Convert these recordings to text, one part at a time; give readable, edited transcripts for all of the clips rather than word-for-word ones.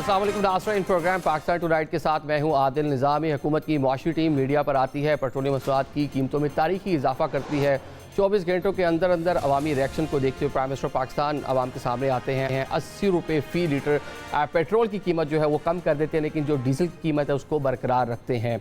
अस्सलाम वालेकुम नाज़रीन, प्रोग्राम पाकिस्तान टुनाइट के साथ मैं हूं आदिल निज़ामी। हुकूमत की मुआशी टीम मीडिया पर आती है, पेट्रोलियम मसनूआत की कीमतों में तारीखी इजाफा करती है। 24 घंटों के अंदर अंदर अवामी रिएक्शन को देखते हुए प्राइम मिनिस्टर पाकिस्तान आवाम के सामने आते हैं। 80 रुपये फ़ी लीटर पेट्रोल की कीमत जो है वो कम कर देते हैं, लेकिन जो डीजल की कीमत है उसको बरकरार रखते हैं।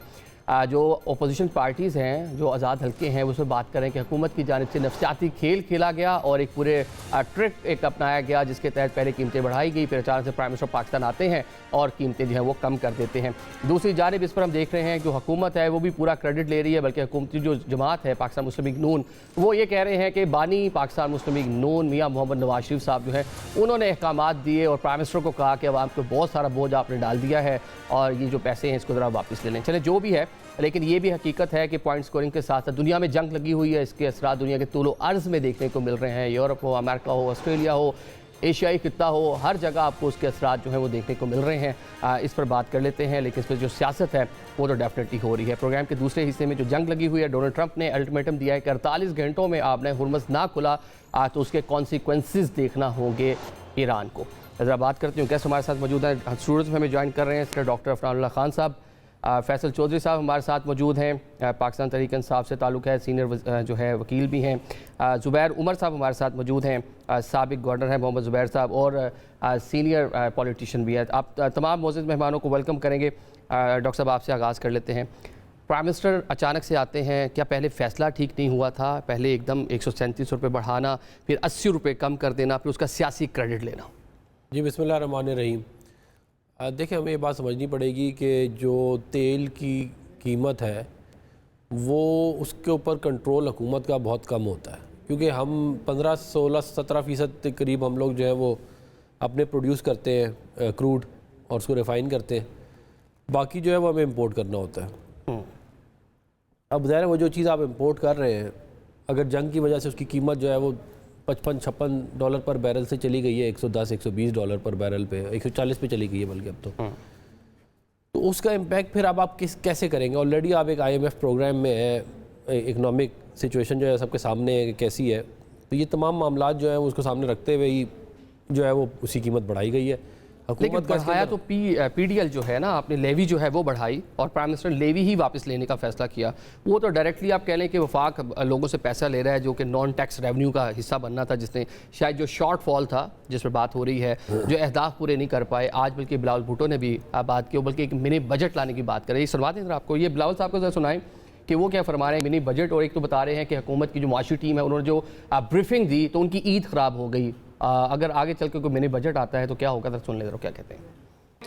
जो अपोजिशन पार्टीज़ हैं, जो आज़ाद हल्के हैं, उसमें बात करें कि हुकूमत की जानिब से नफसियाती खेल खेला गया और एक पूरे ट्रिक एक अपनाया गया, जिसके तहत पहले कीमतें बढ़ाई गई, फिर अचानक से प्राइम मिनिस्टर पाकिस्तान आते हैं और कीमतें जो हैं वो कम कर देते हैं। दूसरी जानिब इस पर हम देख रहे हैं जो हुकूमत है वो भी पूरा क्रेडिट ले रही है, बल्कि हुकूमती जो जमात है पाकिस्तान मुस्लिम लीग नून, वो ये कह रहे हैं कि बानी पाकिस्तान मुस्लिम लीग नून मियाँ मोहम्मद नवाज शरीफ साहब जो है उन्होंने अहकामात दिए और प्राइम मिनिस्टर को कहा कि अवाम को बहुत सारा बोझ आपने डाल दिया है और ये जो पैसे हैं इसको ज़रा वापस ले लें। चले जो भी है, लेकिन ये भी हकीकत है कि पॉइंट स्कोरिंग के साथ साथ दुनिया में जंग लगी हुई है, इसके असरात दुनिया के तूलो अर्ज़ में देखने को मिल रहे हैं। यूरोप हो, अमेरिका हो, ऑस्ट्रेलिया हो, एशियाई खित्ता हो, हर जगह आपको उसके असरात जो हैं वो देखने को मिल रहे हैं। इस पर बात कर लेते हैं, लेकिन इस पर जो सियासत है वो तो डेफिनेटली हो रही है। प्रोग्राम के दूसरे हिस्से में जो जंग लगी हुई है, डोनाल्ड ट्रंप ने अल्टीमेटम दिया है कि 48 घंटों में आपने हुर्मुज़ ना खुला तो उसके कॉन्सिक्वेंसेस देखना होंगे ईरान को। ज़रा बात करती हूँ, गेस्ट हमारे साथ मौजूद हैं, स्टूडियोज़ में हमें ज्वाइन कर रहे हैं डॉक्टर अफनानुल्लाह खान साहब, फैसल चौधरी साहब हमारे साथ मौजूद हैं, पाकिस्तान तहरीक इंसाफ से ताल्लुक़ है, सीनियर जो है वकील भी हैं। ज़ुबैर उमर साहब हमारे साथ मौजूद हैं, साबिक गवर्नर हैं मोहम्मद ज़ुबैर साहब, और सीनियर पॉलिटिशियन भी है। आप तमाम मौजूद मेहमानों को वेलकम करेंगे। डॉक्टर साहब आपसे आगाज़ कर लेते हैं। प्राइम मिनिस्टर अचानक से आते हैं, क्या पहले फ़ैसला ठीक नहीं हुआ था? पहले एकदम 137 रुपये बढ़ाना, फिर 80 रुपये कम कर देना, फिर उसका सियासी क्रेडिट लेना। जी बिस्मिल्लाह रहमान रहीम। देखिए, हमें ये बात समझनी पड़ेगी कि जो तेल की कीमत है वो उसके ऊपर कंट्रोल हुकूमत का बहुत कम होता है, क्योंकि हम 15, 16, 17% के करीब हम लोग जो है वो अपने प्रोड्यूस करते हैं क्रूड और उसको रिफ़ाइन करते हैं, बाकी जो है वो हमें इंपोर्ट करना होता है। अब ज़ाहिर है वो जो चीज़ आप इंपोर्ट कर रहे हैं, अगर जंग की वजह से उसकी कीमत जो है वो $55-56 पर बैरल से चली गई है, $110-120 पर बैरल पे, 140 पे चली गई है बल्कि अब तो उसका इम्पैक्ट फिर अब आप कैसे करेंगे? ऑलरेडी आप एक IMF प्रोग्राम में है, इकनॉमिक सिचुएशन जो है सबके सामने कैसी है, तो ये तमाम मामला जो है उसको सामने रखते हुए ही जो है वो उसी कीमत बढ़ाई गई है। हुकूमत का बढ़ाया तो PDL जो है ना, आपने लेवी जो है वो बढ़ाई और प्राइम मिनिस्टर ने लेवी ही वापस लेने का फैसला किया। वो तो डायरेक्टली आप कह लें कि वफाक लोगों से पैसा ले रहा है जो कि नॉन टैक्स रेवेन्यू का हिस्सा बनना था, जिसने शायद जो शॉर्ट फॉल था जिस पर बात हो रही है, जो अहदाफ पूरे नहीं कर पाए। आज बल्कि बिलावल भुट्टो ने भी बात की, बल्कि एक मिनी बजट लाने की बात करें। ये सुनवा दें आपको, ये बिलावल साहब को जरा सुनाएं कि वो क्या फरमा रहे हैं मिनी बजट। और एक तो बता रहे हैं कि हुकूमत की जो मुआशी टीम है उन्होंने जो ब्रीफिंग दी तो उनकी ईद ख़राब हो गई। अगर आगे चल के कोई मिनी बजट आता है तो क्या होगा, सुन ले जरा क्या कहते हैं।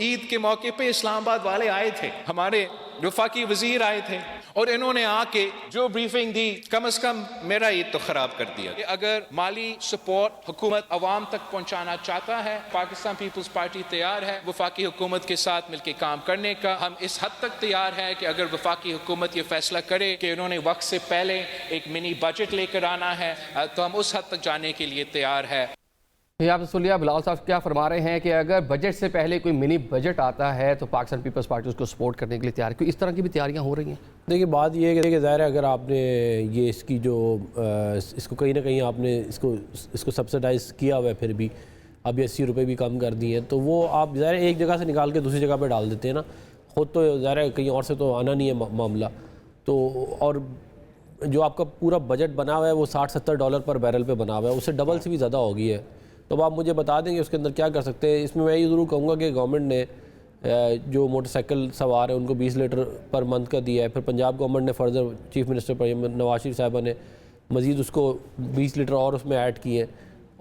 ईद के मौके पे इस्लामाबाद वाले आए थे, हमारे वफाकी वजीर आए थे और इन्होंने आके जो ब्रीफिंग दी, कम से कम मेरा ईद तो खराब कर दिया। अगर माली सपोर्ट हुकूमत अवाम तक पहुंचाना चाहता है, पाकिस्तान पीपल्स पार्टी तैयार है वफाकी हुकूमत के साथ मिलकर काम करने का। हम इस हद तक तैयार है कि अगर वफाकी हुकूमत ये फैसला करे कि उन्होंने वक्त से पहले एक मिनी बजट लेकर आना है तो हम उस हद तक जाने के लिए तैयार है। ये आपने सुन लिया बिलावल साहब क्या फरमा रहे हैं कि अगर बजट से पहले कोई मिनी बजट आता है तो पाकिस्तान पीपल्स पार्टी उसको सपोर्ट करने के लिए तैयार है। क्योंकि इस तरह की भी तैयारियां हो रही हैं। देखिए, बात ये है कि ज़ाहिर है अगर आपने ये इसकी जो इसको कहीं ना कहीं आपने इसको सब्सिडाइज़ किया हुआ है, फिर भी अभी 80 रुपये भी कम कर दिए हैं, तो वो आप ज़ाहिर एक जगह से निकाल के दूसरी जगह पर डाल देते हैं ना, खुद तो ज़ाहिर है कहीं और से तो आना नहीं है मामला। तो और जो आपका पूरा बजट बना हुआ है वो $60-70 पर बैरल पर बना हुआ है, उससे डबल से भी ज़्यादा हो गई है। तो अब आप मुझे बता देंगे उसके अंदर क्या कर सकते हैं। इसमें मैं ये ज़रूर कहूँगा कि गवर्नमेंट ने जो मोटरसाइकिल सवार है उनको 20 लीटर पर मंथ का दिया है। फिर पंजाब गवर्नमेंट ने further chief minister Nawaz Sharif साहबा ने मज़ीद उसको 20 लीटर और उसमें ऐड किए।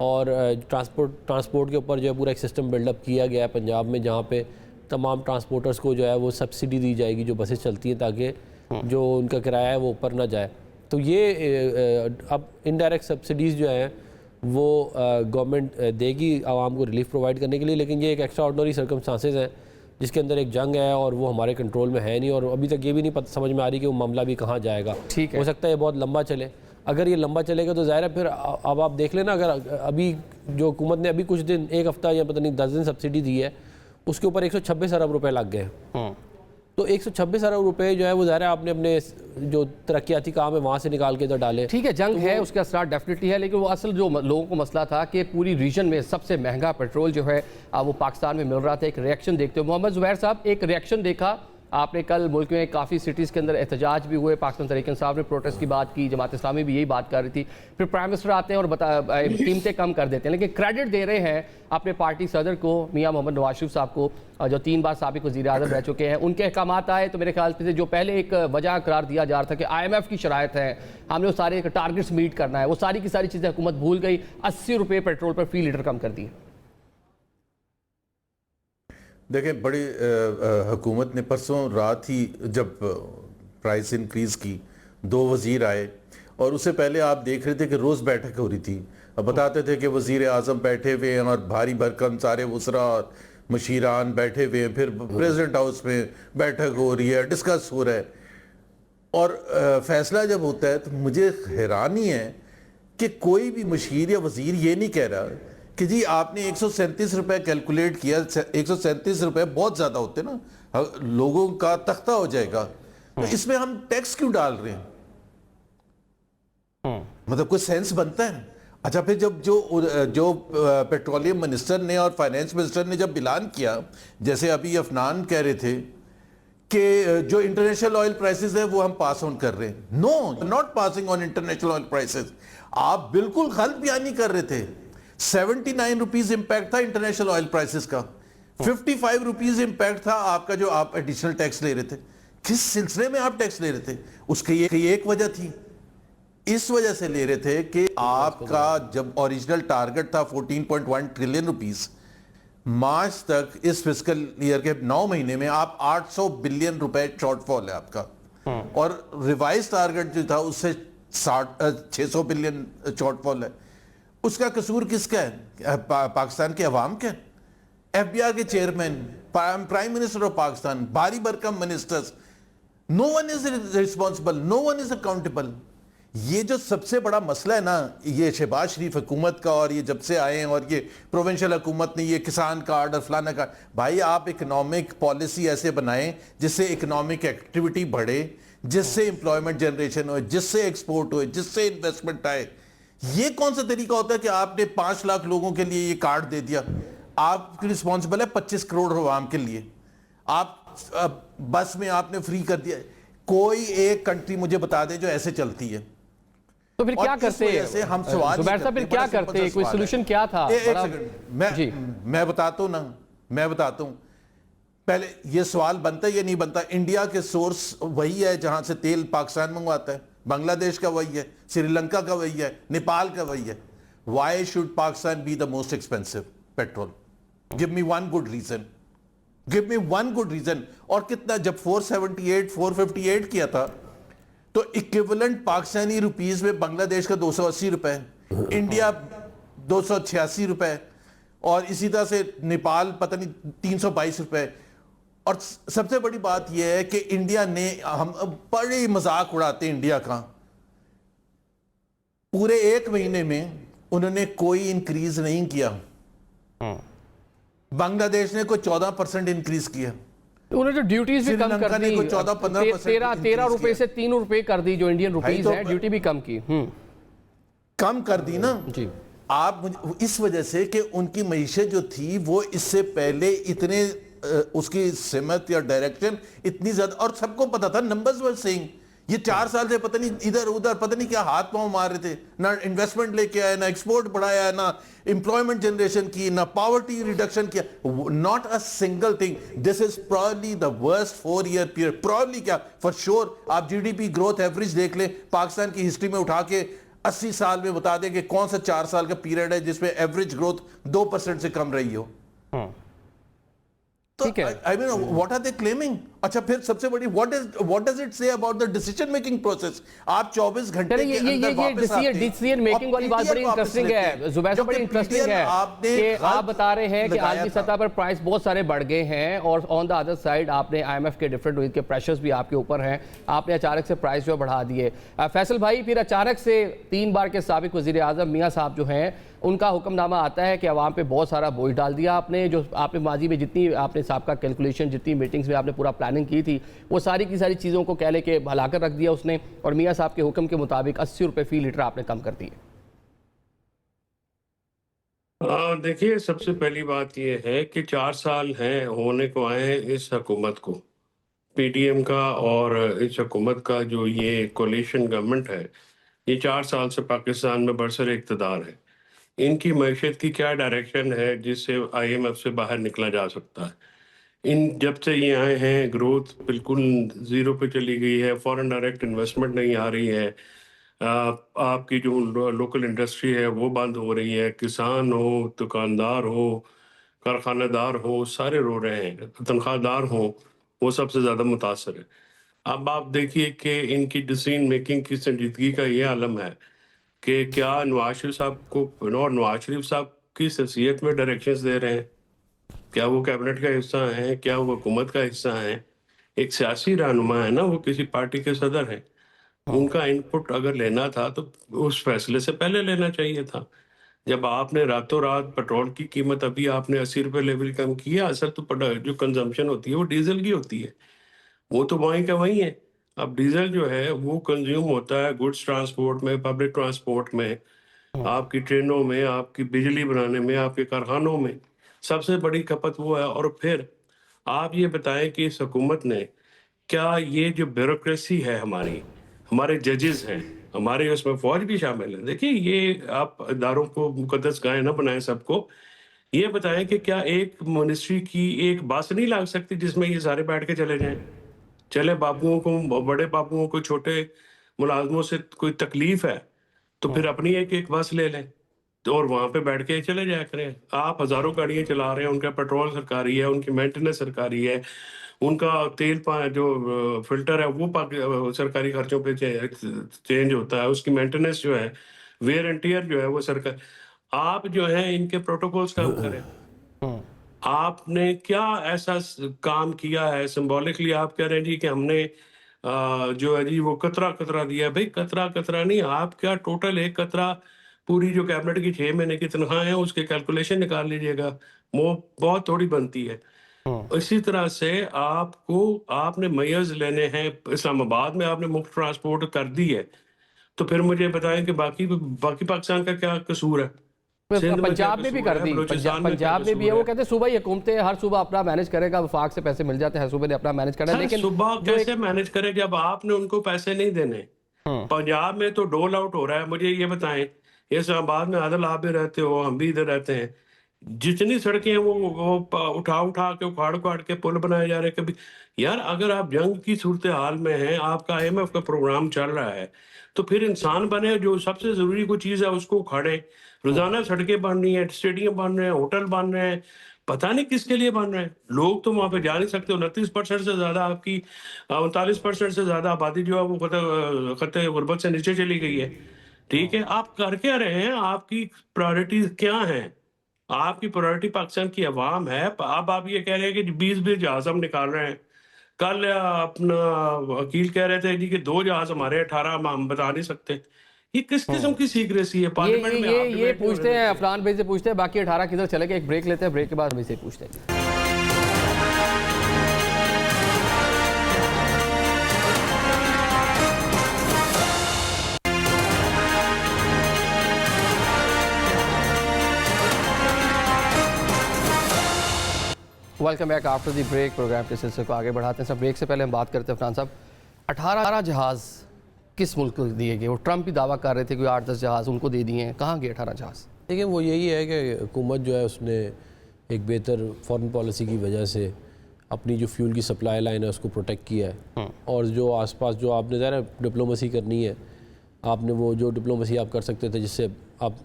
और ट्रांसपोर्ट के ऊपर जो है पूरा एक सिस्टम बिल्डअप किया गया है पंजाब में, जहाँ पे तमाम ट्रांसपोर्टर्स को जो है वो सब्सिडी दी जाएगी जो बसें चलती हैं, ताकि जो उनका किराया है वो ऊपर ना जाए। तो ये अब इनडायरेक्ट सब्सिडीज़ जो हैं वो गवर्नमेंट देगी आवाम को रिलीफ प्रोवाइड करने के लिए, लेकिन ये एक एक्स्ट्रा ऑर्डनरी सर्कमस्टांसेस हैं जिसके अंदर एक जंग है और वो हमारे कंट्रोल में है नहीं, और अभी तक ये भी नहीं पता समझ में आ रही कि वो मामला भी कहाँ जाएगा। ठीक है, हो सकता है ये बहुत लंबा चले। अगर ये लंबा चलेगा तो ज़ाहिर है फिर अब आप देख लेना, अगर अभी जो हुकूमत ने अभी कुछ दिन, एक हफ़्ता या पता नहीं 10 दिन सब्सिडी दी है, उसके ऊपर 126 अरब रुपये लग गए। तो 126 अरब रुपए जो है वो ज़ाहिर है आपने अपने जो तरक्याती काम है वहाँ से निकाल के इधर डाले। ठीक है, जंग है, उसके असरात डेफिनेटली है, लेकिन वो असल जो लोगों को मसला था कि पूरी रीजन में सबसे महंगा पेट्रोल जो है वो पाकिस्तान में मिल रहा था। एक रिएक्शन देखते हो मोहम्मद ज़ुबैर साहब, एक रिएक्शन देखा आपने कल मुल्क में काफ़ी सिटीज़ के अंदर एहतजाज भी हुए, पाकिस्तान तहरीक इंसाफ ने प्रोटेस्ट की बात की, जमात इस्लामी भी यही बात कर रही थी, फिर प्राइम मिनिस्टर आते हैं और कीमतें कम कर देते हैं, लेकिन क्रेडिट दे रहे हैं अपने पार्टी सदर को, मियां मोहम्मद नवाज शरीफ साहब को, जो 3 बार साबिक वज़ीर आज़म रह चुके हैं। उनके अहकामात आए तो मेरे ख्याल से जो पहले एक वजह करार दिया जा रहा था कि IMF की शराइत है, हमने वो सारे टारगेट्स मीट करना है, वो सारी की सारी चीज़ें हुकूमत भूल गई, 80 रुपये पेट्रोल पर फी लीटर कम कर दिए। देखें, बड़ी हुकूमत ने परसों रात ही जब प्राइस इंक्रीज़ की, 2 वज़ीर आए और उससे पहले आप देख रहे थे कि रोज़ बैठक हो रही थी। अब बताते थे कि वज़ीर आज़म बैठे हुए हैं और भारी भरकम सारे वज़रा और मशीरान बैठे हुए हैं, फिर प्रेसिडेंट हाउस में बैठक हो रही है, डिस्कस हो रहा है और फैसला जब होता है तो मुझे हैरानी है कि कोई भी मशीर या वज़ीर ये नहीं कह रहा कि जी आपने 137 रुपए कैलकुलेट किया, 137 रुपए बहुत ज़्यादा होते ना, लोगों का तख्ता हो जाएगा, तो इसमें हम टैक्स क्यों डाल रहे हैं? मतलब कोई सेंस बनता है? अच्छा, फिर जब जो पेट्रोलियम मिनिस्टर ने और फाइनेंस मिनिस्टर ने जब ऐलान किया, जैसे अभी अफनान कह रहे थे कि जो इंटरनेशनल ऑयल प्राइसेस है वो हम पास ऑन कर रहे हैं, no, not passing on international oil prices. आप बिल्कुल गलत बयान नहीं कर रहे थे। 79 रुपीज इंपैक्ट था इंटरनेशनल ऑयल प्राइसेस का, 55 रुपीज इंपैक्ट था आपका जो आप एडिशनल टैक्स ले रहे थे। किस सिलसिले में आप टैक्स ले रहे थे? उसकी ये एक वजह थी, इस वजह से ले रहे थे कि आपका जब ओरिजिनल टारगेट था 14.1 ट्रिलियन रुपीस, मार्च तक इस फिस्कल ईयर के 9 महीने में आप 800 बिलियन रुपए शॉर्टफॉल है आपका, और रिवाइज टारगेट जो था उससे 600 बिलियन शॉर्टफॉल है। उसका कसूर किसका है? पाकिस्तान के अवाम का। FBI के chairman, prime minister of Pakistan, भारी भरकम ministers, no one is responsible, no one is accountable. ये जो सबसे बड़ा मसला है ना, ये शहबाज शरीफ हुकूमत का, और ये जब से आए हैं और ये प्रोविंशियल हुकूमत ने ये किसान कार्ड और फलाना कार्ड, भाई आप इकोनॉमिक पॉलिसी ऐसे बनाएं जिससे इकोनॉमिक एक्टिविटी बढ़े, जिससे एम्प्लॉयमेंट जनरेशन हो, जिससे एक्सपोर्ट हो, जिससे इन्वेस्टमेंट आए। ये कौन सा तरीका होता है कि आपने 5 लाख लोगों के लिए ये कार्ड दे दिया? आप रिस्पॉन्सिबल है 25 करोड़ आवाम के लिए, आप बस में आपने फ्री कर दिया। कोई एक कंट्री मुझे बता दे जो ऐसे चलती है। तो फिर क्या करते हैं हम सवाल ज़ुबैर साहब, फिर क्या करते हैं? कोई सोल्यूशन क्या था? एक सेकंड, मैं बताता हूं ना, मैं बताता हूं। पहले ये सवाल बनता है या नहीं बनता? इंडिया के सोर्स वही है जहां से तेल पाकिस्तान मंगवाता है, बांग्लादेश का वही है, श्रीलंका का वही है, नेपाल का वही है। Why should Pakistan be the most expensive petrol? Give me one good reason, give me one good reason. और कितना, जब 478 458 किया था तो इक्विवेलेंट पाकिस्तानी रुपीस में बांग्लादेश का 280 रुपए, इंडिया 286 रुपए, और इसी तरह से नेपाल पता नहीं 322 रुपए। और सबसे बड़ी बात यह है कि इंडिया ने, हम बड़े मजाक उड़ाते हैं इंडिया का, पूरे 1 महीने में उन्होंने कोई इंक्रीज नहीं किया। बांग्लादेश ने कोई 14% इंक्रीज किया, उन्होंने जो ड्यूटीज भी कम कर दी, 14-15% 13 रुपए से 3 रुपए कर दी, जो इंडियन रुपीज है, ड्यूटी भी कम की, कम कर दी ना जी। आप इस वजह से कि उनकी मईशत जो थी वो इससे पहले इतने उसकी सिमत या डायरेक्शन इतनी ज्यादा, और सबको पता था, नंबर्स वर सेइंग, ये 4 साल से पता नहीं इधर उधर पता नहीं क्या हाथ पांव मार रहे थे, ना इन्वेस्टमेंट लेके आए, ना एक्सपोर्ट बढ़ाया, ना एम्प्लॉयमेंट जनरेशन की, ना पॉवर्टी रिडक्शन किया, not a single thing. This is probably the worst 4 year period, probably क्या, फॉर श्योर। आप GDP ग्रोथ एवरेज देख ले पाकिस्तान की हिस्ट्री में उठा के 80 साल में बता दें कि कौन सा 4 साल का पीरियड है जिसमें एवरेज ग्रोथ 2% से कम रही हो। तो I mean what are they claiming? अच्छा, फिर सबसे बड़ी what does it say about the decision making process? आप 24 घंटे के अंदर वापस आते हैं। डिसीजन मेकिंग वाली बात बड़ी इंटरेस्टिंग है ज़ुबैर साहब, बड़ी इंटरेस्टिंग है कि आप बता रहे हैं कि आलमी सतह पर प्राइस बहुत सारे बढ़ गए हैं, और ऑन द अदर साइड आपने IMF के डिफरेंट के प्रेशर्स भी आपके ऊपर हैं, आपने अचानक से प्राइस जो बढ़ा दिए। फैसल भाई, फिर अचानक से 3 बार के साबिक वज़ीर आज़म मियाँ साहब जो हैं, उनका हुक्मनामा आता है कि अवाम पे बहुत सारा बोझ डाल दिया आपने, जो आपने माजी में जितनी आपने साहब का कैलकुलेशन, जितनी मीटिंग्स में आपने पूरा प्लानिंग की थी, वो सारी की सारी चीज़ों को कह ले के भला कर रख दिया उसने, और मियाँ साहब के हुक्म के मुताबिक 80 रुपये फ़ी लीटर आपने कम कर दिए। देखिए, सबसे पहली बात ये है कि 4 साल हैं होने को आए हैं इस हुकूमत को, पीडीएम का, और इस हुकूमत का जो ये कोalition गवर्नमेंट है, ये 4 साल से पाकिस्तान में बरसर इक़्तिदार है। इनकी मईशत की क्या डायरेक्शन है जिससे आईएमएफ से बाहर निकला जा सकता है? जब से ये आए हैं ग्रोथ बिल्कुल ज़ीरो पे चली गई है, फॉरेन डायरेक्ट इन्वेस्टमेंट नहीं आ रही है, आपकी जो लोकल इंडस्ट्री है वो बंद हो रही है, किसान हो, दुकानदार हो, कारखानेदार हो, सारे रो रहे हैं, तनख्वाहदार हो, वो सबसे ज़्यादा मुतासर है। अब आप देखिए कि इनकी डिसीजन मेकिंग की संजीदगी का ये आलम है कि क्या नवाज शरीफ साहब को और नवाज शरीफ साहब की शख्सियत में डायरेक्शंस दे रहे हैं? क्या वो कैबिनेट का हिस्सा हैं? क्या वो हुकूमत का हिस्सा हैं? एक सियासी रहनुमा है ना, वो किसी पार्टी के सदर हैं। उनका इनपुट अगर लेना था तो उस फैसले से पहले लेना चाहिए था। जब आपने रातों रात पेट्रोल की कीमत अभी आपने 80 रुपये लेवल कम की है, असर तो जो कंजम्पशन होती है वो डीजल की होती है, वो तो वहीं का वहीं है। अब डीजल जो है वो कंज्यूम होता है गुड्स ट्रांसपोर्ट में, पब्लिक ट्रांसपोर्ट में, आपकी ट्रेनों में, आपकी बिजली बनाने में, आपके कारखानों में सबसे बड़ी खपत वो है। और फिर आप ये बताएं कि इस हुकूमत ने क्या ये जो ब्यूरोक्रेसी है हमारी, हमारे जजेस हैं, हमारे उसमें फौज भी शामिल है। देखिए, ये आप इदारों को मुकद्दस गाय ना बनाएं सबको। ये बताएं कि क्या एक मिनिस्ट्री की एक बस नहीं लग सकती जिसमें ये सारे बैठ के चले जाएं? चले बाबुओं को, बड़े बाबुओं को, छोटे मुलाजमों से कोई तकलीफ है तो फिर अपनी एक एक बस ले लें तो और वहां पे बैठ के चले जाया करें। आप हजारों गाड़ियां चला रहे हैं, उनका पेट्रोल सरकारी है, उनकी मेंटेनेंस सरकारी है, उनका तेल जो फिल्टर है वो सरकारी खर्चों पे चेंज होता है, उसकी मेंटेनेंस जो है, वेयर एंड टियर जो है वो सरकार। आप जो है इनके प्रोटोकॉल्स काम करें। आपने क्या ऐसा काम किया है? सिंबॉलिकली आप कह रहे हैं जी कि हमने जो है जी वो कतरा कतरा दिया। भाई कतरा कतरा नहीं, आप क्या टोटल एक कतरा पूरी जो कैबिनेट की 6 महीने की तनख्वाह है उसके कैलकुलेशन निकाल लीजिएगा, वो बहुत थोड़ी बनती है। इसी तरह से आपने मैयर्स लेने हैं, इस्लामाबाद में आपने मुफ्त ट्रांसपोर्ट कर दी है, तो फिर मुझे बताएं कि बाकी पाकिस्तान का क्या कसूर है? पंजाब में भी कर दी, पंजाब में भी है। वो कहते हैं सूबा ही हुकूमतें हर सूबा अपना मैनेज करेगा, वफाक से पैसे मिल जाते हैं, सूबे ने अपना मैनेज करना है। लेकिन सूबा कैसे मैनेज करे जब आपने उनको पैसे नहीं देने? पंजाब में तो डोल आउट हो रहा है। मुझे ये बताएं, इस्लामाबाद में आदल आप भी रहते हो, हम भी इधर रहते हैं, जितनी सड़कें हैं वो उठा के उखाड़ के पुल बनाए जा रहे हैं। कभी यार, अगर आप जंग की सूरत हाल में हैं, आपका आईएमएफ का प्रोग्राम चल रहा है, तो फिर इंसान बने, जो सबसे जरूरी कोई चीज है उसको उखाड़े। रोजाना सड़कें बन रही हैं, स्टेडियम बन रहे हैं, होटल बन रहे हैं, पता नहीं किसके लिए बन रहे हैं। लोग तो वहां पे जा नहीं सकते। 29% से ज्यादा आपकी 39% से ज्यादा आबादी जो है वो खत्ते गुर्बत से नीचे चली गई है। ठीक है, आप कर क्या रहे हैं? आपकी प्रायोरिटीज क्या हैं? आपकी प्रायोरिटी पाकिस्तान की आवाम है। अब आप ये कह रहे हैं कि 20 जहाज हम निकाल रहे हैं। कल अपना वकील कह रहे थे जी कि 2 जहाज हमारे, 18 हम बता नहीं सकते। ये किस किस्म की सीक्रेसी है? पार्लियामेंट में ये पूछते हैं, अफरान भाई से पूछते हैं, बाकी 18 किधर चले गए? एक ब्रेक लेते हैं, ब्रेक के बाद हम इसे पूछते हैं। Welcome back after the break. Programme के सिलसिले को आगे बढ़ाते हैं। सब ब्रेक से पहले हम बात करते हैं अफरान साहब, 18 जहाज़ किस मुल्क को दिए गए? वो ट्रंप भी दावा कर रहे थे कि 8-10 जहाज़ उनको दे दिए हैं, कहाँ गए 18 जहाज़? देखिए, वो यही है कि हुकूमत जो है उसने एक बेहतर फॉरेन पॉलिसी की वजह से अपनी जो फ्यूल की सप्लाई लाइन है उसको प्रोटेक्ट किया है। और जो आसपास जो आपने ज़रा डिप्लोमेसी करनी है, आपने वो जो डिप्लोमेसी आप कर सकते थे जिससे आप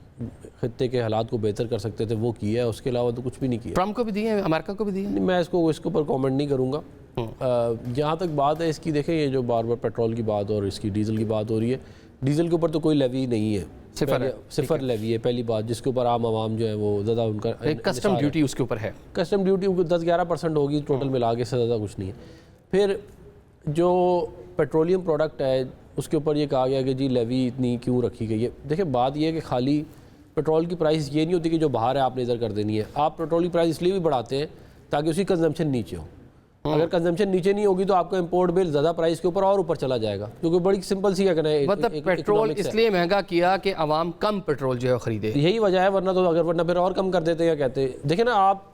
खत्ते के हालात को बेहतर कर सकते थे, वो किया है। उसके अलावा तो कुछ भी नहीं किया। ट्रंप को भी दिए हैं, अमेरिका को भी दिए हैं। मैं इसके ऊपर कमेंट नहीं करूँगा। जहाँ तक बात है इसकी, देखें ये जो बार बार पेट्रोल की बात और इसकी डीजल की बात हो रही है, डीजल के ऊपर तो कोई लेवी नहीं है, सिफर लेवी है पहली बात, जिसके ऊपर आम आवाम जो है वो ज़्यादा उनका कस्टम ड्यूटी उसके ऊपर है। कस्टम ड्यूटी 10-11% होगी टोटल मिला के, से ज़्यादा कुछ नहीं है। फिर जो पेट्रोलियम प्रोडक्ट है उसके ऊपर ये कहा गया कि जी लेवी इतनी क्यों रखी गई है। देखिए, बात ये है कि खाली पेट्रोल की प्राइस ये नहीं होती कि जो बाहर है आपने इधर कर देनी है। आप पेट्रोल की प्राइस इसलिए भी बढ़ाते हैं ताकि उसकी कंजम्पशन नीचे हो। अगर कंजम्पशन नीचे नहीं होगी तो आपका इंपोर्ट बिल ज़्यादा प्राइस के ऊपर और ऊपर चला जाएगा, क्योंकि बड़ी सिंपल सी है। मतलब पेट्रोल इसलिए महंगा किया कि आवाम कम पेट्रोल जो है खरीदे, यही वजह है, वरना फिर और कम कर देते या कहते। देखिए ना, आप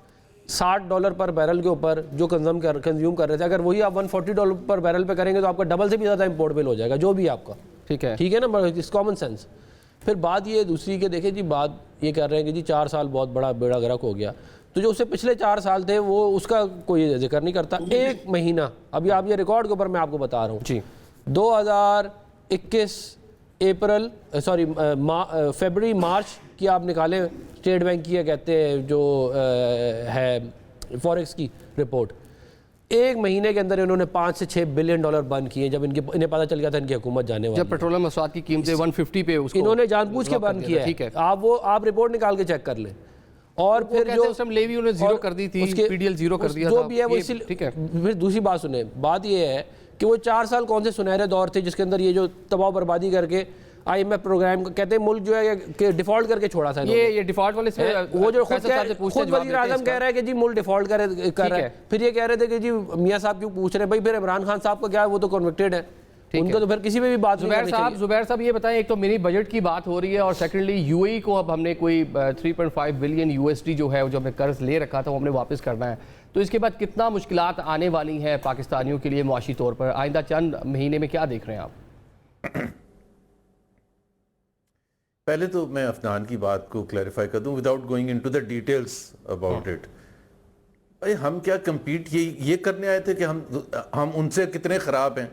$60 पर बैरल के ऊपर जो कंज्यूम कर रहे थे, अगर वही आप $140 पर बैरल पे करेंगे तो आपका डबल से भी ज़्यादा इंपोर्ट बिल हो जाएगा, जो भी आपका। ठीक है ना, इस कॉमन सेंस। फिर बात ये दूसरी के देखिए जी, बात ये कर रहे हैं कि जी 4 साल बहुत बड़ा बेड़ा गर्क हो गया, तो जो उससे पिछले 4 साल थे वो उसका कोई जिक्र नहीं करता। एक महीना अभी आप ये रिकॉर्ड के ऊपर मैं आपको बता रहा हूँ जी, 2021 फरवरी मार्च की आप निकालें, स्टेट बैंक की कहते हैं जो है फॉरेक्स की रिपोर्ट, एक महीने के अंदर इन्होंने $5 से $6 बिलियन बंद किए। जब इन्हें पता चल गया था इनकी हुकूमत जाने वाली, जब पेट्रोलियम मसवाद की कीमतें 150 पे उसको इन्होंने जानबूझ के बंद किया है। ठीक है, आप रिपोर्ट निकाल के चेक कर लें। और फिर जो उस टाइम लेवी उन्होंने जीरो कर दी थी, पीडीएल जीरो कर दिया जो था, भी है वो ये ठीक है। फिर दूसरी बात सुने, बात ये है कि वो 4 साल कौन से सुनहरे दौर थे जिसके अंदर ये जो तबाह बर्बादी करके IMF प्रोग्राम कहते हैं मुल्क जो है कि डिफॉल्ट करके छोड़ा था ये डिफॉल्ट वाले से वो जो खुद वज़ीर आज़म कह रहा है कि जी मुल्क डिफॉल्ट कर रहा है, फिर ये कह रहे थे कि जी मियां साहब क्यों पूछ रहे हैं भाई, फिर इमरान खान साहब का क्या है, वो तो कन्विक्टेड है, उनको तो फिर किसी में भी बात जुबैर साहब ये बताएं, एक तो मिनी बजट की बात हो रही है और सेकेंडली यूएई को अब हमने कोई 3.5 बिलियन USD जो है जो हमने कर्ज ले रखा था वो हमने वापस करना है, तो इसके बाद कितना मुश्किलात आने वाली हैं पाकिस्तानियों के लिए मुआशी तौर पर आइंदा चंद महीने में, क्या देख रहे हैं आप? पहले तो मैं अफनान की बात को क्लैरिफाई कर दूं without going into the details about it. भाई हम क्या कम्पीट ये करने आए थे कि हम उनसे कितने ख़राब हैं?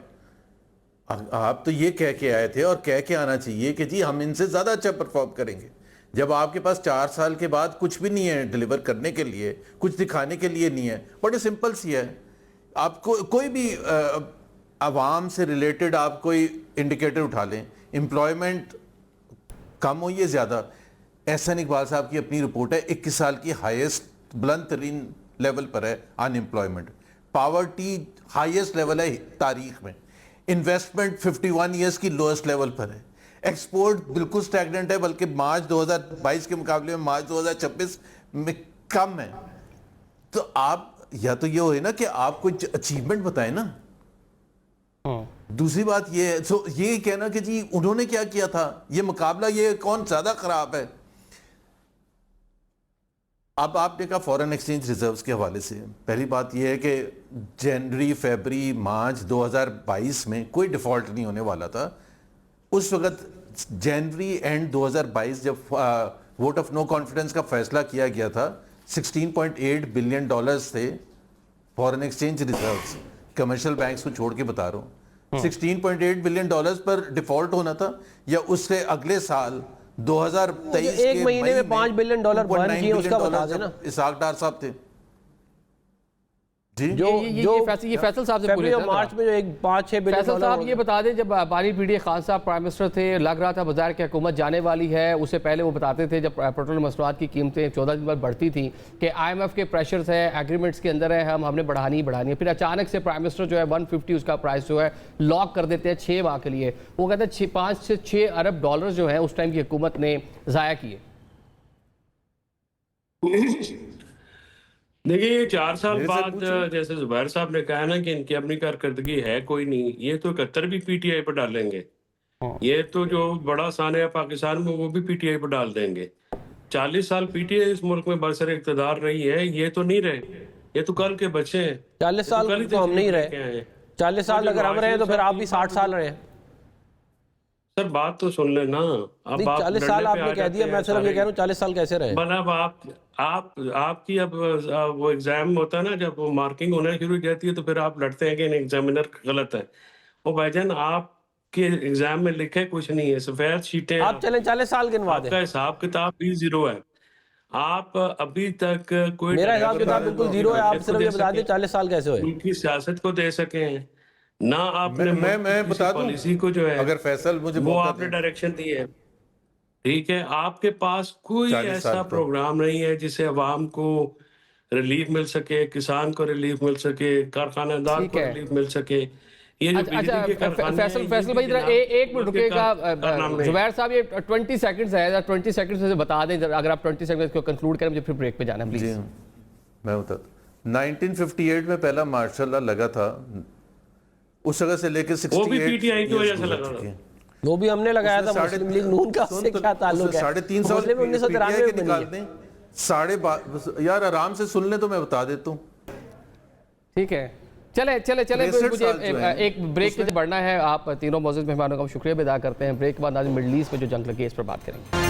आप तो ये कह के आए थे और कह के आना चाहिए कि जी हम इनसे ज़्यादा अच्छा परफॉर्म करेंगे। जब आपके पास 4 साल के बाद कुछ भी नहीं है डिलीवर करने के लिए, कुछ दिखाने के लिए नहीं है, बड़ी सिंपल सी है। आपको कोई भी आवाम से रिलेटेड आप कोई इंडिकेटर उठा लें, एम्प्लॉयमेंट कम हो या ज़्यादा, एहसन इकबाल साहब की अपनी रिपोर्ट है, 21 साल की हाईएस्ट बुलंद तरीन लेवल पर है अनएम्प्लॉयमेंट, पावर्टी हाईएस्ट लेवल है तारीख में, इन्वेस्टमेंट 51 ईयर्स की लोएस्ट लेवल पर है, एक्सपोर्ट बिल्कुल स्टैग्नेंट है, बल्कि मार्च 2022 के मुकाबले में मार्च 2026 में कम है। तो आप या तो ये हो ना कि आप कोई अचीवमेंट बताएं ना। दूसरी बात ये है, सो ये कहना कि जी उन्होंने क्या किया था, ये मुकाबला ये कौन ज्यादा खराब है। अब आपने कहा फॉरेन एक्सचेंज रिजर्व्स के हवाले से, पहली बात यह है कि जनवरी फरवरी मार्च 2022 में कोई डिफॉल्ट नहीं होने वाला था। उस वक्त जनवरी एंड 2022 जब वोट ऑफ नो कॉन्फिडेंस का फैसला किया गया था, $16.8 बिलियन थे foreign exchange reserves, commercial banks को छोड़ के बता रहा हूँ। $16.8 बिलियन पर डिफॉल्ट होना था, या उससे अगले साल 2023 एक महीने में $5 बिलियन बर्न किए, उसका बता देना। इसहाक डार साहब थे जी, ये फैसल साहब से पूछे थे मार्च में जो एक 5-6 बिलियन फैसल साहब ये बता दें, जब बानी पीडी खान साहब प्राइम मिनिस्टर थे, लग रहा था बाजार की हुकूमत जाने वाली है, उससे पहले वो बताते थे जब पेट्रोल मसनूआत की कीमतें 14 दिन बाद बढ़ती थी कि IMF के प्रेशर्स है, एग्रीमेंट्स के अंदर है, हमने बढ़ानी है। फिर अचानक से प्राइम मिनिस्टर जो है 150 उसका प्राइस जो है लॉक कर देते हैं 6 माह के लिए। वो कहते हैं 5 से 6 अरब डॉलर जो है उस टाइम की हुकूमत ने ज़ाया किए। देखिए ये 4 साल बाद जैसे जुबैर साहब ने कहा ना कि इनकी अपनी कारकर्दगी है कोई नहीं, ये तो 71 भी PTI पर डालेंगे, ये तो जो बड़ा साने है पाकिस्तान में वो भी PTI पर डाल देंगे। 40 साल PTI इस मुल्क में बरसर इक़्तिदार रही है, ये तो नहीं रहे, ये तो कल के बच्चे हैं। 40 साल तो हम नहीं रहे, 40 साल अगर हम रहे तो फिर आप भी 60 साल रहे। सर बात तो सुन लेना, अब 40 साल आपने कह दिया, मैं सिर्फ ये कह रहा हूँ 40 साल कैसे रहे। मतलब आपकी अब वो एग्जाम होता है ना, जब वो मार्किंग होना शुरू हो जाती है तो फिर आप लड़ते हैं कि एग्जामिनर गलत है। वो भाईजान आपके एग्जाम में लिखे कुछ नहीं है, सफेद शीटें, आप चलें 40 साल गिनवा दें, आपका हिसाब किताब भी जीरो है, आप अभी तक कोई मेरा हिसाब किताब बिल्कुल जीरो है। आप सिर्फ ये बता दें 40 साल कैसे हुए, उनकी सियासत को दे सके ना आपने। मैं बता दूं पॉलिसी को जो है, अगर फैसल मुझे वो आपने डायरेक्शन दी है, ठीक है, आपके पास कोई ऐसा प्रोग्राम नहीं है जिससे अवाम को रिलीफ मिल सके, किसान को रिलीफ मिल सके, कारखानेदार को रिलीफ मिल सके। ये जो फैसल भाई एक मिनट रुकेगा जुबैर साहब, ये 20 सेकंड्स है, 20 सेकंड्स से बता दें अगर आप 20 सेकंड्स को कंक्लूड करें, मुझे फिर ब्रेक पे जाना है प्लीज। मैं बता 1958 में पहला मार्शल लॉ लगा था, उस जगह से लेकर 68 वो भी पीटीआई की वजह से लगा था। वो भी हमने लगाया था, मुस्लिम लीग नून का उससे क्या ताल्लुक है? 3.5 साल मुस्लिम 1993 में निकाल दें, यार आराम से सुन लें तो मैं बता देता हूँ। ठीक है, चले चले चले मुझे एक ब्रेक के बढ़ना है। आप तीनों मौजूद मेहमानों का शुक्रिया अदा करते हैं। ब्रेक के बाद आज मिडल ईस्ट में जो जंग लगी है इस पर बात करेंगे।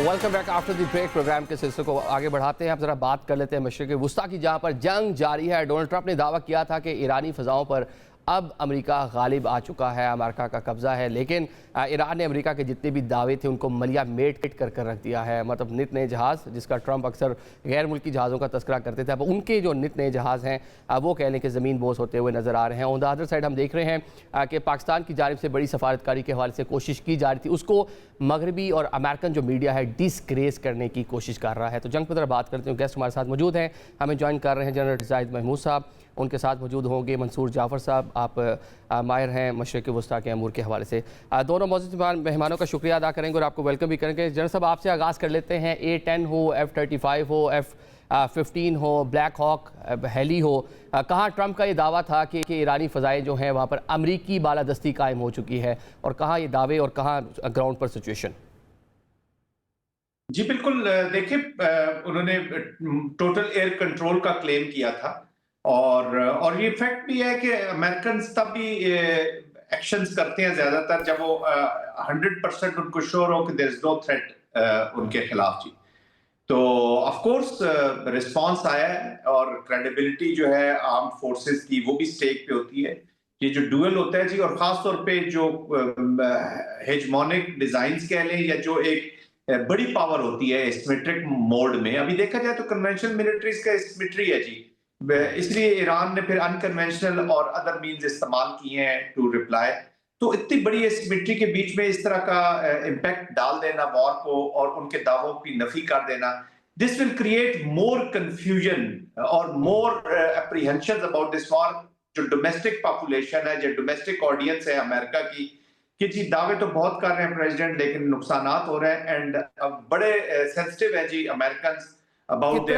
Welcome back after the break. Programme के सिलसिले को आगे बढ़ाते हैं। अब जरा बात कर लेते हैं मशरिक़ वुस्ता की, जहां पर जंग जारी है। डोनाल्ड ट्रंप ने दावा किया था कि ईरानी फ़ज़ाओं पर अब अमेरिका गालिब आ चुका है, अमेरिका का कब्ज़ा है, लेकिन ईरान ने अमेरिका के जितने भी दावे थे उनको मलिया मेट कर रख दिया है। मतलब नित नए जहाज़, जिसका ट्रंप अक्सर गैर मुल्की जहाज़ों का तस्करा करते थे, अब उनके जो नित नए जहाज़ हैं वो कह लें कि ज़मीन बोस होते हुए नज़र आ रहे हैं। ऑन द अदर साइड हम देख रहे हैं कि पाकिस्तान की जानिब से बड़ी सफारतकारी के हवाले से कोशिश की जा रही थी, उसको मगरबी और अमेरिकन जो मीडिया है डिसक्रेस करने की कोशिश कर रहा है। तो जंग पर ज़रा बात करते हैं। गेस्ट हमारे साथ मौजूद हैं, हमें ज्वाइन कर रहे हैं जनरल जाहिद महमूद साहब, उनके साथ मौजूद होंगे मंसूर जाफ़र साहब, आप माहिर हैं मशरिक़ वुस्ता के अमूर के हवाले से। दोनों मौजूद मेहमानों का शुक्रिया अदा करेंगे और आपको वेलकम भी करेंगे। जनरल साहब, आपसे आगाज़ कर लेते हैं। A-10 हो, F-35 हो, F-15 हो, ब्लैक हॉक, हेली हो, कहाँ ट्रंप का ये दावा था कि ईरानी फ़ज़ाएँ जो हैं वहाँ पर अमरीकी बालादस्ती कायम हो चुकी है, और कहाँ ये दावे और कहाँ ग्राउंड पर सिचुएशन? जी बिल्कुल, देखिए उन्होंने टोटल एयर कंट्रोल का क्लेम किया था, और ये फैक्ट भी है कि अमेरिकन तब भी एक्शंस करते हैं ज्यादातर जब वो 100% उनको श्योर हो कि देयर इज नो थ्रेट उनके खिलाफ। जी, तो ऑफ कोर्स रिस्पांस आया है, और क्रेडिबिलिटी जो है आर्म फोर्सेस की वो भी स्टेक पे होती है। ये जो डुअल होता है जी, और खास तौर पे जो हेजमोनिक डिजाइन्स कह लें, या जो एक बड़ी पावर होती है एसिमेट्रिक मोड में, अभी देखा जाए तो कन्वेंशनल मिलिट्रीज का एसिमेट्री है जी, इसलिए ईरान ने फिर अनकन्वेंशनल और अदर मीन्स इस्तेमाल किए हैं टू रिप्लाई। तो इतनी बड़ी एसिमेट्री के बीच में इस तरह का इम्पैक्ट डाल देना वॉर को, और उनके दावों की नफी कर देना, this will create more confusion और मोर एप्रीहेंशन अबाउट दिस वॉर। जो डोमेस्टिक पॉपुलेशन है, जो डोमेस्टिक ऑडियंस है अमेरिका की, कि जी दावे तो बहुत कर रहे हैं प्रेसिडेंट, लेकिन नुकसानात हो रहे हैं, एंड बड़े सेंसिटिव हैं जी अमेरिकन अबाउट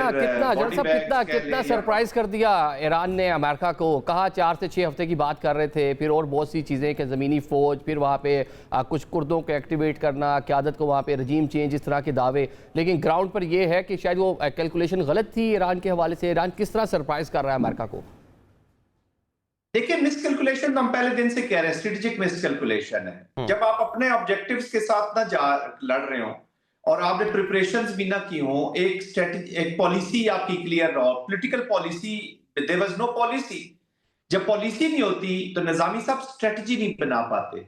कितना सरप्राइज कर दिया ईरान ने अमेरिका को। कहा 4 से 6 हफ्ते की बात कर रहे थे, फिर और बहुत सी चीज़ें कि ज़मीनी फ़ौज, फिर वहाँ पे कुछ कुर्दों को एक्टिवेट करना, क़यादत को वहाँ पे रजीम चेंज, इस तरह के दावे, लेकिन ग्राउंड पर ये है कि शायद वो कैलकुलेशन गलत थी ईरान के हवाले से। ईरान किस तरह सरप्राइज कर रहा है अमेरिका को? देखिए, मिसकैलकुलेशन तो हम पहले दिन से कह रहे हैं, स्ट्रेटेजिक मिसकैलकुलेशन है। जब आप अपने ऑब्जेक्टिव्स के साथ ना लड़ रहे हो, और आपने प्रिपरेशंस भी ना की हो, एक स्ट्रेटेजी, एक पॉलिसी आपकी क्लियर ना हो, political policy, there was no policy. जब पॉलिसी नहीं होती तो निजामी साहब स्ट्रेटेजी नहीं बना पाते।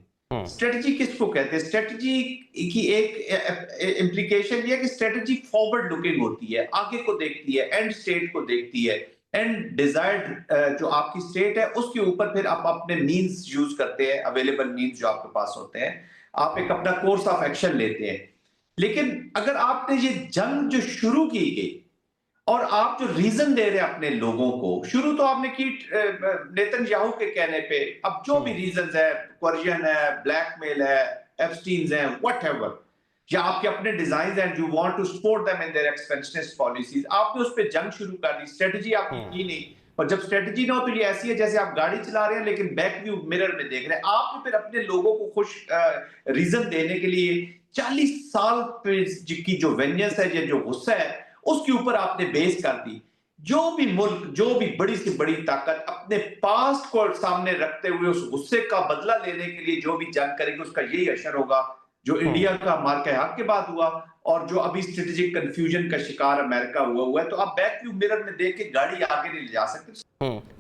स्ट्रेटेजी किसको कहते हैं? स्ट्रेटेजी की एक इम्प्लीकेशन ये है कि स्ट्रेटेजी फॉरवर्ड लुकिंग होती है, आगे को देखती है, एंड स्टेट को देखती है, एंड डिजायर्ड जो आपकी स्टेट है उसके ऊपर फिर आप अपने मींस यूज करते हैं, अवेलेबल मींस जो आपके पास होते हैं, आप एक अपना कोर्स ऑफ एक्शन लेते हैं। लेकिन अगर आपने ये जंग जो शुरू की गई, और आप जो रीजन दे रहे हैं अपने लोगों को, शुरू तो आपने की नेतन्याहू के कहने पे, अब जो भी रीजन है, कोरियन है, ब्लैकमेल है, एप्स्टीन्स हैं, व्हाटएवर, या आपके अपने डिजाइन हैं, you want to support them in their expansionist policies, आपने उस पर जंग शुरू कर दी, स्ट्रेटजी आपकी की नहीं। और जब स्ट्रेटजी ना हो तो ये ऐसी है जैसे आप गाड़ी चला रहे हैं लेकिन बैक व्यू मिरर में देख रहे हैं। आपने फिर अपने लोगों को खुश रीजन देने के लिए 40 साल की जो वेंजेंस है, जो गुस्सा है, उसके ऊपर आपने बेस कर दी। जो भी मुल्क, जो भी बड़ी से बड़ी ताकत अपने पास्ट को सामने रखते हुए उस गुस्से का बदला लेने के लिए जो भी जंग करेगी, उसका यही असर होगा जो इंडिया का मार्के हक के बाद हुआ, और जो अभी स्ट्रेटेजिक कंफ्यूजन का शिकार अमेरिका हुआ है। तो आप बैक व्यू मिरर में देख के गाड़ी आगे नहीं ले जा सकते।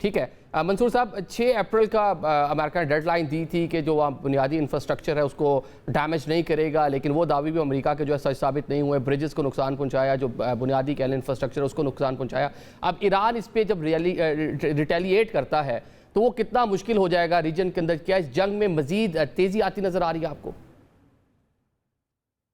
ठीक है मंसूर साहब, 6 अप्रैल का अमेरिका ने डेडलाइन दी थी कि जो वहाँ बुनियादी इंफ्रास्ट्रक्चर है उसको डैमेज नहीं करेगा, लेकिन वो दावे भी अमेरिका के जो है सच साबित नहीं हुए। ब्रिजेस को नुकसान पहुंचाया, जो बुनियादी कह लें इंफ्रास्ट्रक्चर उसको नुकसान पहुंचाया। अब ईरान इस पर जब रिटेलिएट करता है तो वो कितना मुश्किल हो जाएगा रीजन के अंदर? क्या इस जंग में मजीद तेजी आती नजर आ रही है आपको?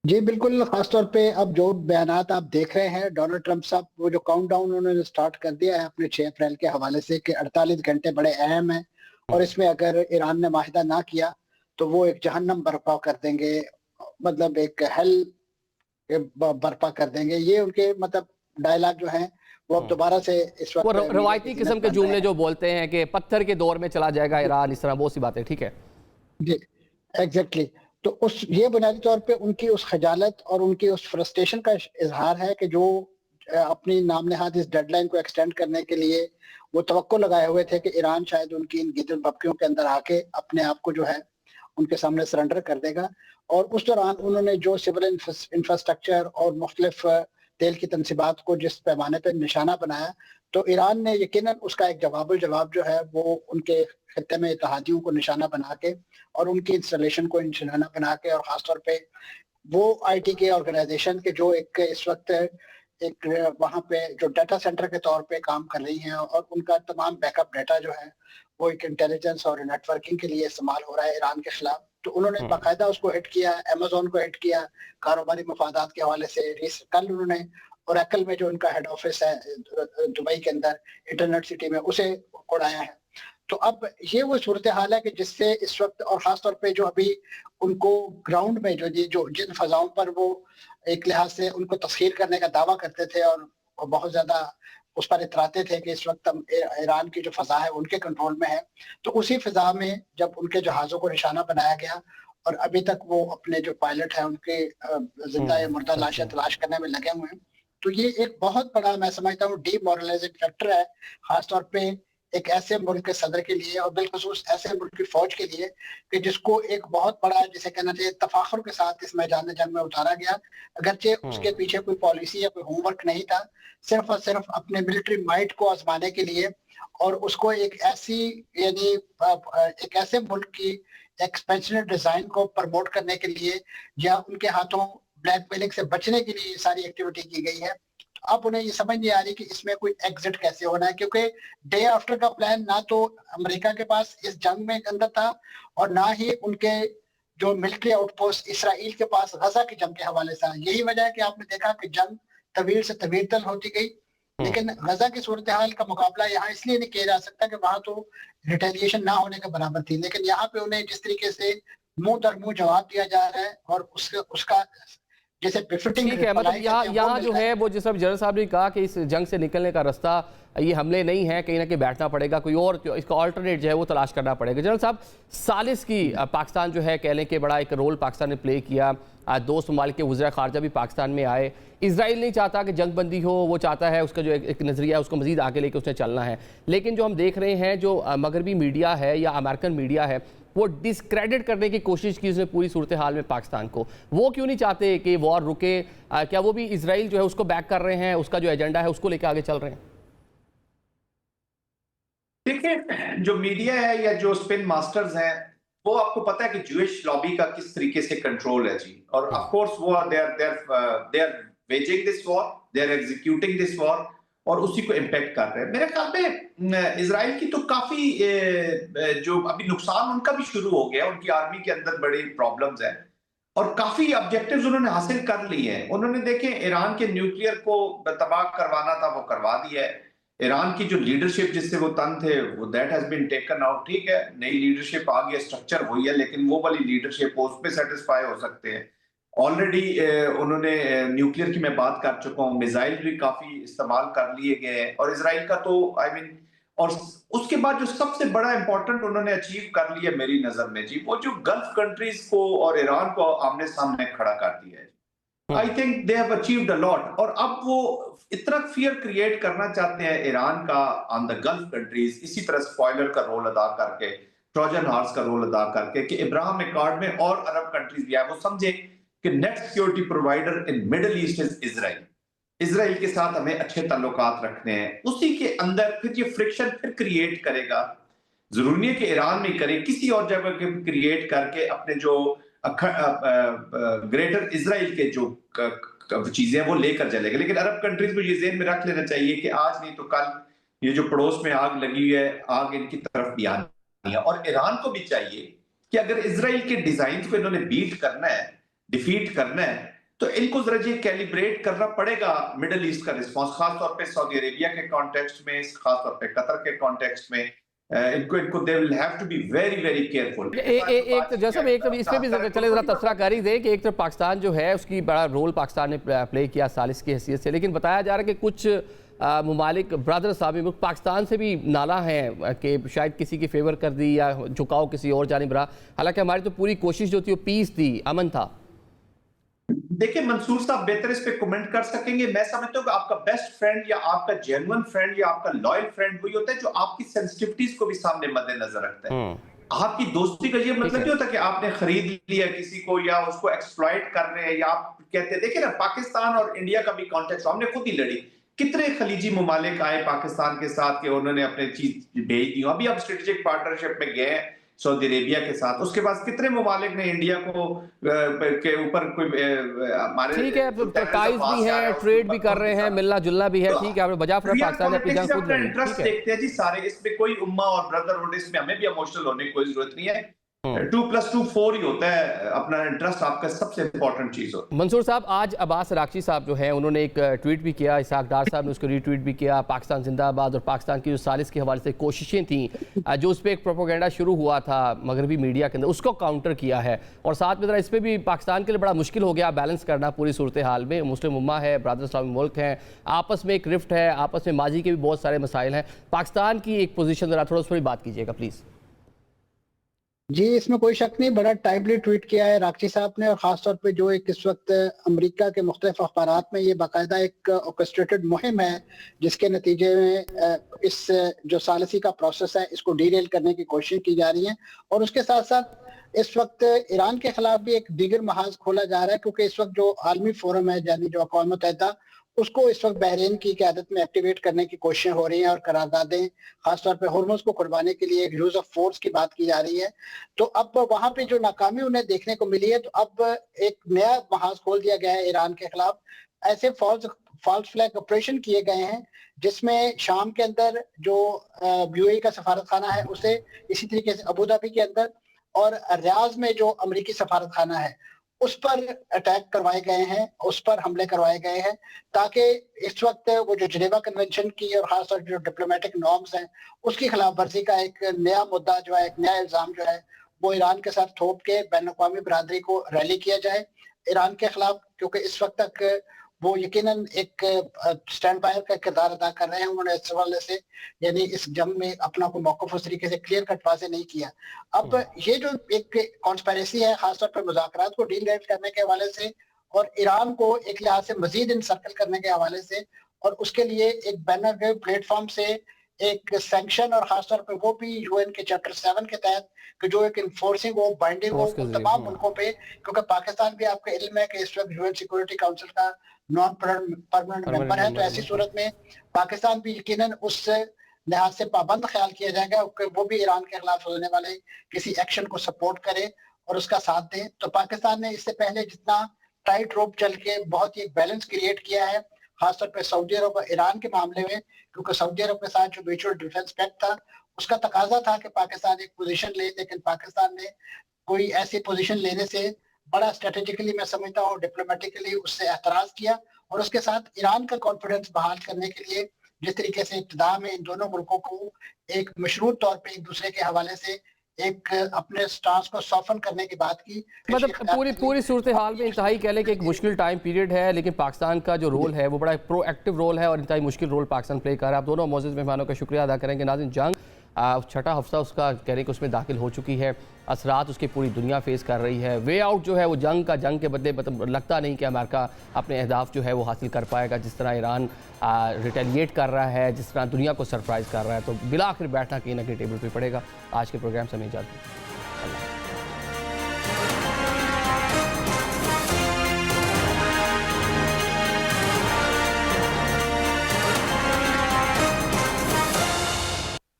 जी बिल्कुल, खासतौर पे अब जो बयानात आप देख रहे हैं, डोनाल्ड ट्रंप साहब वो जो काउंटडाउन उन्होंने स्टार्ट कर दिया है अपने 6 अप्रैल के हवाले से कि 48 घंटे बड़े अहम हैं और इसमें अगर ईरान ने माहिदा ना किया तो वो एक जहन्नम बर्पा कर देंगे, मतलब एक हेल बर्पा कर देंगे। ये उनके मतलब डायलॉग जो हैं वो अब दोबारा से इस वो वक्त मीडिया रवायती की किस्म ज़ीनत के बन रहे जुमले हैं। जो बोलते हैं कि पत्थर के दौर में चला जाएगा ईरान, इस तरह बहुत सी बातें, ठीक है। जी, एग्ज़ैक्टली। तो उस ये बुनियादी तौर पे उनकी उस खजालत और उनकी उस फ्रस्ट्रेशन का इज़हार है कि जो अपनी नाम-नेहाद इस डेडलाइन को एक्सटेंड करने के लिए वो तवक्को लगाए हुए थे कि ईरान शायद उनकी इन गिदड़-बकरियों के अंदर आके अपने आप को जो है उनके सामने सरेंडर कर देगा। और उस दौरान उन्होंने जो सिविल इंफ्रास्ट्रक्चर और मुख्तलिफ तेल की तनसीबात को जिस पैमाने पे निशाना बनाया, तो ईरान ने यकीनन उसका एक जवाब जो है वो उनके खित्ते में इत्तेहादियों को निशाना बना के और उनकी इंस्टॉलेशन को निशाना बना के और ख़ास तौर पे वो आईटी के ऑर्गेनाइजेशन के जो एक इस वक्त एक वहाँ पे जो डाटा सेंटर के तौर पे काम कर रही हैं और उनका तमाम बैकअप डाटा जो है वो एक इंटेलिजेंस और नेटवर्किंग के लिए इस्तेमाल हो रहा है ईरान के खिलाफ। तो उन्होंने बाकायदा उसको हिट किया, अमेज़न को हिट किया, कारोबारी मफादात के हवाले से। कल उन्होंने ओरेकल में जो उनका हेड ऑफिस है दुबई के अंदर इंटरनेट सिटी में, उसे उड़ाया है। तो अब ये वो सूरत हाल है कि जिससे इस वक्त और खास तौर पे जो अभी उनको ग्राउंड में जो जिन फजाओं पर वो एक लिहाज से उनको तस्खीर करने का दावा करते थे और बहुत ज्यादा उस पर इतराते थे कि इस वक्त ईरान की जो फजा है उनके कंट्रोल में है, तो उसी फिजा में जब उनके जहाजों को निशाना बनाया गया और अभी तक वो अपने जो पायलट है उनके जिंदा या मुर्दा लाशें तलाश करने में लगे हुए हैं। तो ये एक बहुत बड़ा मैं समझता हूँ डीमोरलाइजिंग फैक्टर है, खासतौर पे एक ऐसे मुल्क के सदर के लिए और बिलखुसूस ऐसे मुल्क की फौज के लिए कि जिसको एक बहुत बड़ा जिसे कहना चाहिए तफाखुर के साथ इस मैदान जंग में उतारा गया, अगरचे उसके पीछे कोई पॉलिसी या कोई होमवर्क नहीं था, सिर्फ और सिर्फ अपने मिलिट्री माइट को आजमाने के लिए और उसको एक ऐसी यानी एक ऐसे मुल्क की एक्सपेंशनरी डिजाइन को प्रमोट करने के लिए या उनके हाथों ब्लैकमेलिंग से बचने के लिए ये सारी एक्टिविटी की गई है। अब उन्हें ये समझ नहीं आ रही कि इसमें कोई एग्जिट कैसे होना है, क्योंकि डे आफ्टर का प्लान ना तो अमेरिका के पास इस जंग में अंदर था और ना ही उनके जो मिलिट्री आउटपोस्ट इसराइल के पास गजा की जंग के हवाले से। यही वजह है कि आपने देखा कि जंग तवील से तवील होती गई, लेकिन गजा की सूरत हाल का मुकाबला यहाँ इसलिए नहीं किया जा सकता कि वहां तो रिटेलिएशन ना होने के बराबर थी, लेकिन यहाँ पे उन्हें जिस तरीके से मुंह दर मुंह जवाब दिया जा रहा है और उसका जैसे बिफिटिंग ठीक है, मतलब यहाँ जो है वो जिस तरह जनरल साहब ने कहा कि इस जंग से निकलने का रास्ता ये हमले नहीं है, कहीं ना कहीं बैठना पड़ेगा, कोई और इसका ऑल्टरनेट जो है वो तलाश करना पड़ेगा। जनरल साहब, सालिस की पाकिस्तान जो है कह लें कि बड़ा एक रोल पाकिस्तान ने प्ले किया, दोस्त ममालिक के वज़ीर ख़ारजा भी पाकिस्तान में आए। इजराइल नहीं चाहता कि जंग बंदी हो, वो चाहता है उसका जो एक नज़रिया है उसको मज़ीद आगे लेके उसने चलना है, लेकिन जो हम देख रहे हैं जो मगरबी मीडिया है या अमेरिकन मीडिया है वो डिस्क्रेडिट करने की कोशिश की उसने पूरी सूरत हाल में पाकिस्तान को। वो क्यों नहीं चाहते कि वॉर रुके? क्या वो भी इजराइल जो है उसको बैक कर रहे हैं, उसका जो एजेंडा है उसको लेकर आगे चल रहे हैं? देखिए, जो मीडिया है या जो स्पिन मास्टर्स हैं, वो आपको पता है कि ज्यूइश लॉबी का किस तरीके से कंट्रोल है जी, और ऑफ कोर्स वो they are waging this war, they are executing this war और उसी को इम्पैक्ट कर रहे हैं। मेरे ख्याल में इजराइल की तो काफी जो अभी नुकसान उनका भी शुरू हो गया, उनकी आर्मी के अंदर बड़ी प्रॉब्लम्स हैं और काफी ऑब्जेक्टिव्स उन्होंने हासिल कर लिए हैं। उन्होंने देखे ईरान के न्यूक्लियर को तबाह करवाना था, वो करवा दिया है। ईरान की जो लीडरशिप जिससे वो तंग थे वो that has been taken out. ठीक है, नई लीडरशिप आ गई, स्ट्रक्चर हुई है, लेकिन वो वाली लीडरशिप उस पे सेटिस्फाई हो सकते हैं। ऑलरेडी उन्होंने न्यूक्लियर की मैं बात कर चुका हूँ, मिसाइल भी काफी इस्तेमाल कर लिए गए हैं और इजराइल का तो आई मीन और उसके बाद जो सबसे बड़ा इंपॉर्टेंट उन्होंने अचीव कर लिया मेरी नजर में जी, वो जो गल्फ कंट्रीज को और ईरान को आमने सामने खड़ा कर दिया है। I think they have achieved a lot और अब वो इतना फियर क्रिएट करना चाहते हैं ईरान का ऑन द गल्फ कंट्रीज, इसी तरह स्पॉइलर का रोल अदा करके, ट्रोजन हॉर्स का रोल अदा करके कि इब्राहिम अकॉर्ड में और अरब कंट्रीज भी आए, वो समझे कि net security provider in middle east is Israel. Israel के साथ हमें अच्छे ताल्लुकात रखने हैं, उसी के अंदर फिर ये फ्रिक्शन फिर क्रिएट करेगा। जरूरी नहीं है कि ईरान में करे, किसी और जगह के क्रिएट करके अपने जो ग्रेटर इजराइल के जो चीजें वो लेकर चलेगा। लेकिन अरब कंट्रीज को ये ज़हन में रख लेना चाहिए कि आज नहीं तो कल ये जो पड़ोस में आग लगी है, आग इनकी तरफ भी आनी है। और ईरान को भी चाहिए कि अगर इजराइल के डिजाइन को इन्होंने बीट करना है, डिफीट करना है, तो इनको जरा ये कैलिब्रेट करना पड़ेगा मिडिल ईस्ट का रिस्पांस, खासतौर पे सऊदी अरेबिया के कॉन्टेक्स्ट में, खासतौर पे कतर के कॉन्टेक्स्ट में। इनको they will have to be very very careful. एक तो जैसे एक तो इस पे भी चले जरा तबसरा कर ही दे कि एक तो पाकिस्तान जो है उसकी बड़ा रोल पाकिस्तान ने प्ले किया सालिस की हैसियत से, लेकिन बताया जा रहा है कि कुछ मुमालिक ब्रदर इस्लामी मुल्क पाकिस्तान से भी नाला है कि शायद किसी की फेवर कर दी या झुकाव किसी और जानिब रहा। हालांकि हमारी तो पूरी कोशिश जो थी वो पीस थी, अमन था। देखिए मंसूर साहब बेहतर इस पे कमेंट कर सकेंगे। मैं समझता हूँ कि आपका बेस्ट फ्रेंड या आपका जेन्युइन फ्रेंड या आपका लॉयल फ्रेंड वही होता है जो आपकी सेंसिटिविटीज को भी सामने मद्देनजर रखता है। आपकी दोस्ती का ये मतलब नहीं होता कि आपने खरीद लिया किसी को या उसको एक्सप्लॉइट कर रहे हैं या आप कहते हैं। देखिए ना, पाकिस्तान और इंडिया का भी कॉन्टेक्स्ट हमने खुद ही लड़ी। कितने खलीजी ममालिक आए पाकिस्तान के साथ कि उन्होंने अपनी चीज भेज दी। अभी आप स्ट्रेटेजिक पार्टनरशिप में गए सऊदी अरेबिया के साथ, उसके बाद कितने ममालिक ने इंडिया को के ऊपर कोई हमारे ठीक है, टाइज भी है, ट्रेड भी कर रहे हैं, मिलना जुलना भी है, ठीक है। आपने बजा फरा पाकिस्तान ने अपनी जंग खुद लड़ी, इंटरेस्ट देखते हैं जी सारे, इसमें कोई उम्मा और ब्रदरहुड, इसमें हमें भी इमोशनल होने की कोई जरूरत नहीं है। 2+2 4 ही होता है, अपना इंटरेस्ट आपका सबसे इंपॉर्टेंट चीज होती है। मंसूर साहब, आज अब्बास अरागची साहब जो हैं उन्होंने एक ट्वीट भी किया, इसहाक डार साहब ने उसको रीट्वीट भी किया, पाकिस्तान जिंदाबाद और पाकिस्तान की जो सालिस के हवाले से कोशिशें थी, जो उस पर एक प्रोपोगेंडा शुरू हुआ था मगरबी मीडिया के अंदर, उसको काउंटर किया है। और साथ में ज़रा इस पर भी पाकिस्तान के लिए बड़ा मुश्किल हो गया बैलेंस करना पूरी सूरत हाल में। मुस्लिम उम्मा है, ब्रदर इस्लामी मुल्क हैं, आपस में एक रिफ्ट है, आपस में माजी के भी बहुत सारे मसाइल हैं। पाकिस्तान की एक पोजीशन ज़रा थोड़ा उस पर बात कीजिएगा प्लीज़। जी, इसमें कोई शक नहीं, बड़ा टाइमली ट्वीट किया है रागची साहब ने। और खासतौर पे जो एक इस वक्त अमेरिका के मुख्तलिफ अखबारात में ये बाकायदा एक ऑर्केस्ट्रेटेड मुहिम है जिसके नतीजे में इस जो सालिसी का प्रोसेस है इसको डीरेल करने की कोशिश की जा रही है। और उसके साथ साथ इस वक्त ईरान के खिलाफ भी एक दीगर महाज खोला जा रहा है, क्योंकि इस वक्त जो आलमी फोरम है यानी जो अक़वाम मुत्तहिदा, उसको इस वक्त बहरीन की क़यादत में एक्टिवेट करने की कोशिशें हो रही हैं और करारदादें खासतौर पे हुर्मुज़ को खुलवाने के लिए एक यूज ऑफ फोर्स की बात की जा रही है। तो अब वहां पे जो नाकामी उन्हें देखने को मिली है, तो अब एक नया महाज खोल दिया गया है ईरान के खिलाफ। ऐसे फॉल्स फ्लैग ऑपरेशन किए गए हैं जिसमें शाम के अंदर जो यूएई का सफारत खाना है उसे, इसी तरीके से अबू धाबी के अंदर और रियाज में जो अमेरिकी सफारत खाना है उस पर अटैक करवाए गए हैं, उस पर हमले करवाए गए हैं, ताकि इस वक्त वो जो जिनेवा कन्वेंशन की और खासतौर जो डिप्लोमेटिक नॉर्म्स हैं उसकी खिलाफ वर्जी का एक नया मुद्दा जो है, एक नया इल्जाम जो है वो ईरान के साथ थोप के बैन अक़वामी बिरादरी को रैली किया जाए ईरान के खिलाफ। क्योंकि इस वक्त तक वो यकीनन एक स्टैंड बायर का किरदार अदा कर रहे हैं। उन्होंने इस हवाले से यानी इस जंग में अपना कोई मौक़िफ़ उस तरीके से क्लियर कट वाज़ेह नहीं किया। अब ये जो एक कॉन्स्पिरेसी है खासतौर पर मुज़ाकरात को डील करने के हवाले से और ईरान को एक लिहाज से मजीद इनसर्कल करने के हवाले से, और उसके लिए एक बैनर के प्लेटफॉर्म से एक सैंक्शन, और खासतौर पर वो भी यूएन के चैप्टर 7 के तहत कि जो एक इन्फोर्सिंग हो, बाइंडिंग हो तमाम मुल्कों पे। क्योंकि पाकिस्तान भी आपका इल्म है कि इस वक्त यूएन सिक्योरिटी काउंसिल का नॉन परमानेंट मेंबर है, तो ऐसी सूरत में पाकिस्तान भी यकीनन उस लिहाज से पाबंद ख्याल किया जाएगा कि वो भी ईरान के खिलाफ होने वाले किसी एक्शन को सपोर्ट करे और उसका साथ दे। तो पाकिस्तान ने इससे पहले जितना टाइट रोप चल के बहुत ही एक बैलेंस क्रिएट किया है खासतौर पर सऊदी अरब और ईरान के मामले में, क्योंकि सऊदी अरब के साथ जो म्यूचुअल डिफेंस पैक्ट था उसका तकाजा था कि पाकिस्तान एक पोजीशन ले, लेकिन पाकिस्तान ने कोई ऐसी पोजीशन लेने से बड़ा स्ट्रेटेजिकली, मैं समझता हूँ डिप्लोमेटिकली उससे एतराज किया। और उसके साथ ईरान का कॉन्फिडेंस बहाल करने के लिए जिस तरीके से इब्तिदा में इन दोनों मुल्कों को एक मशरूत तौर पे एक दूसरे के हवाले से एक अपने स्टांस को सॉफन करने की बात की, मतलब पूरी सूरत हाल में इंतहाई कह लें कि एक मुश्किल टाइम पीरियड है, लेकिन पाकिस्तान का जो रोल है वो बड़ा प्रोएक्टिव रोल है और इंतहाई मुश्किल रोल पाकिस्तान प्ले कर रहा है। आप दोनों मौजूद मेहमानों का शुक्रिया अदा करेंगे। नाज़रीन, जंग छठा हफ्ता उसका कह रहे कि उसमें दाखिल हो चुकी है, असरात उसकी पूरी दुनिया फेस कर रही है। वे आउट जो है वो जंग के बदले मतलब लगता नहीं कि अमेरिका अपने अहदाफ जो है वो हासिल कर पाएगा। जिस तरह ईरान रिटेलिएट कर रहा है, जिस तरह दुनिया को सरप्राइज़ कर रहा है, तो बिला आखिर बैठना कहीं ना कहीं टेबल पर पड़ेगा। आज के प्रोग्राम से हमें इजाज़त।